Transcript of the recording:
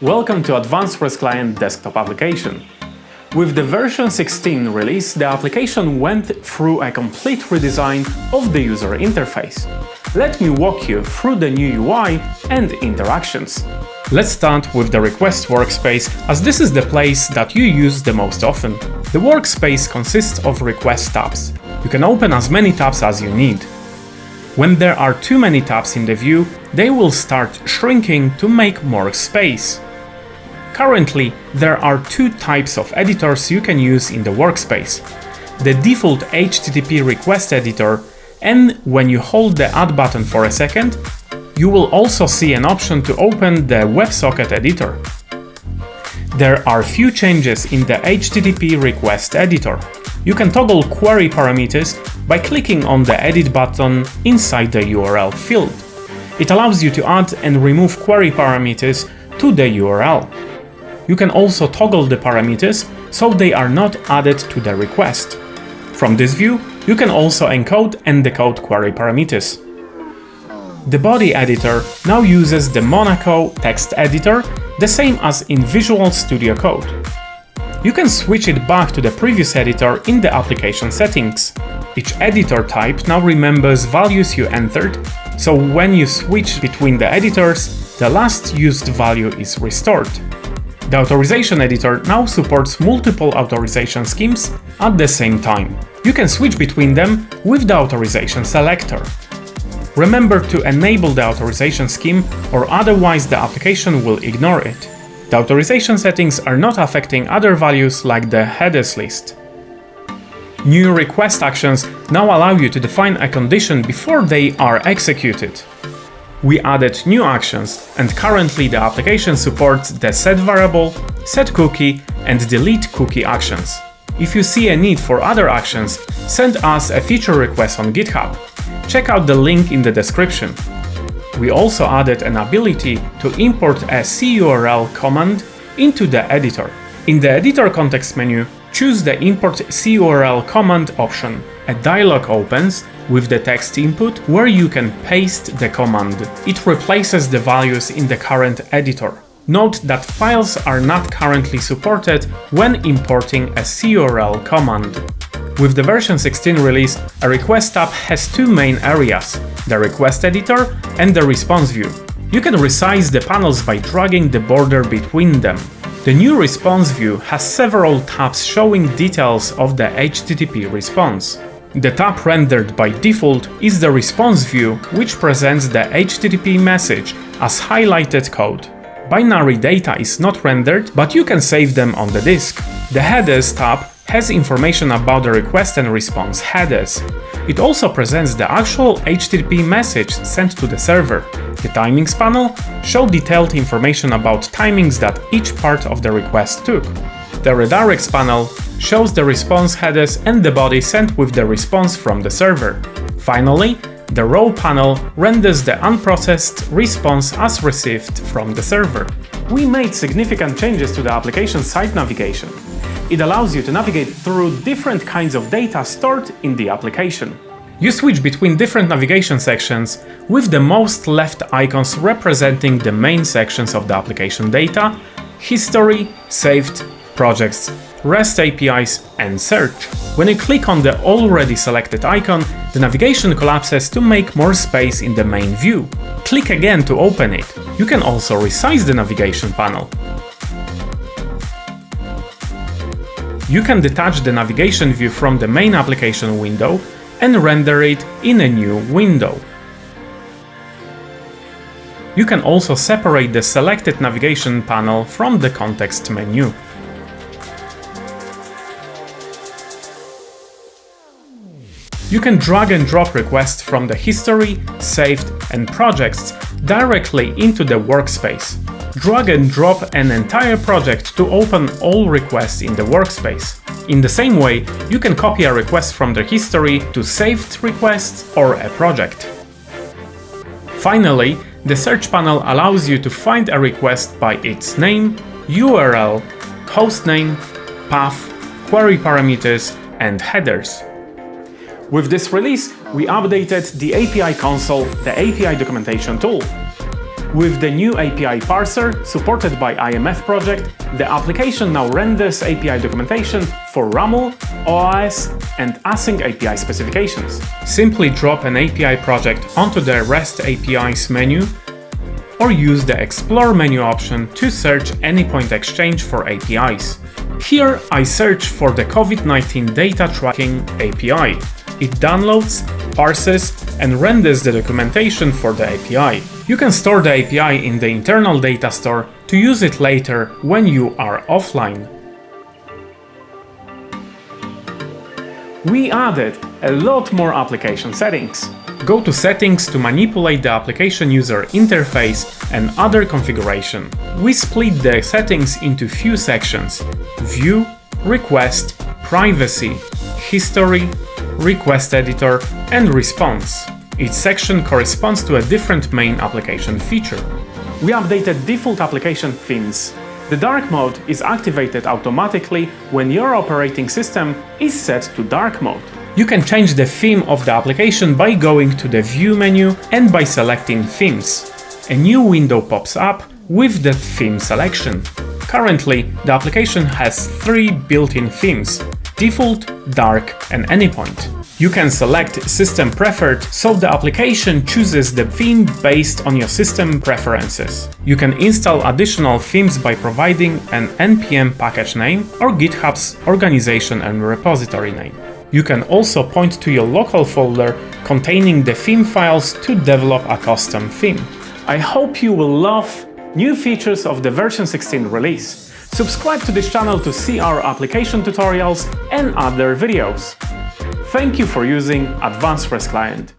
Welcome to Advanced REST Client desktop application. With the version 16 release, the application went through a complete redesign of the user interface. Let me walk you through the new UI and interactions. Let's start with the request workspace, as this is the place that you use the most often. The workspace consists of request tabs. You can open as many tabs as you need. When there are too many tabs in the view, they will start shrinking to make more space. Currently, there are two types of editors you can use in the workspace. The default HTTP request editor, and when you hold the Add button for a second, you will also see an option to open the WebSocket editor. There are few changes in the HTTP request editor. You can toggle query parameters by clicking on the Edit button inside the URL field. It allows you to add and remove query parameters to the URL. You can also toggle the parameters so they are not added to the request. From this view, you can also encode and decode query parameters. The body editor now uses the Monaco text editor, the same as in Visual Studio Code. You can switch it back to the previous editor in the application settings. Each editor type now remembers values you entered, so when you switch between the editors, the last used value is restored. The Authorization Editor now supports multiple authorization schemes at the same time. You can switch between them with the Authorization Selector. Remember to enable the authorization scheme, or otherwise the application will ignore it. The authorization settings are not affecting other values like the headers list. New request actions now allow you to define a condition before they are executed. We added new actions, and currently the application supports the set variable, set cookie, and delete cookie actions. If you see a need for other actions, send us a feature request on GitHub. Check out the link in the description. We also added an ability to import a curl command into the editor. In the editor context menu, choose the Import curl command option. A dialog opens with the text input where you can paste the command. It replaces the values in the current editor. Note that files are not currently supported when importing a curl command. With the version 16 release, a request tab has two main areas: the request editor and the response view. You can resize the panels by dragging the border between them. The new response view has several tabs showing details of the HTTP response. The tab rendered by default is the response view, which presents the HTTP message as highlighted code. Binary data is not rendered, but you can save them on the disk. The Headers tab has information about the request and response headers. It also presents the actual HTTP message sent to the server. The Timings panel shows detailed information about timings that each part of the request took. The Redirects panel shows the response headers and the body sent with the response from the server. Finally, the Row panel renders the unprocessed response as received from the server. We made significant changes to the application site navigation. It allows you to navigate through different kinds of data stored in the application. You switch between different navigation sections, with the most left icons representing the main sections of the application data: history, saved, projects, REST APIs, and search. When you click on the already selected icon, the navigation collapses to make more space in the main view. Click again to open it. You can also resize the navigation panel. You can detach the navigation view from the main application window and render it in a new window. You can also separate the selected navigation panel from the context menu. You can drag and drop requests from the history, saved, and projects directly into the workspace. Drag and drop an entire project to open all requests in the workspace. In the same way, you can copy a request from the history to saved requests or a project. Finally, the search panel allows you to find a request by its name, URL, hostname, path, query parameters, and headers. With this release, we updated the API console, the API documentation tool. With the new API parser, supported by IMF project, the application now renders API documentation for RAML, OAS, and async API specifications. Simply drop an API project onto the REST APIs menu, or use the Explore menu option to search Anypoint Exchange for APIs. Here I search for the COVID-19 data tracking API. It downloads, parses, and renders the documentation for the API. You can store the API in the internal data store to use it later when you are offline. We added a lot more application settings. Go to Settings to manipulate the application user interface and other configuration. We split the settings into few sections: View, Request, Privacy, History, Request Editor, and Response. Each section corresponds to a different main application feature. We updated default application themes. The dark mode is activated automatically when your operating system is set to dark mode. You can change the theme of the application by going to the View menu and by selecting Themes. A new window pops up with the theme selection. Currently, the application has 3 built-in themes: Default, Dark, and Anypoint. You can select System Preferred, so the application chooses the theme based on your system preferences. You can install additional themes by providing an npm package name or GitHub's organization and repository name. You can also point to your local folder containing the theme files to develop a custom theme. I hope you will love new features of the version 16 release. Subscribe to this channel to see our application tutorials and other videos. Thank you for using Advanced REST Client.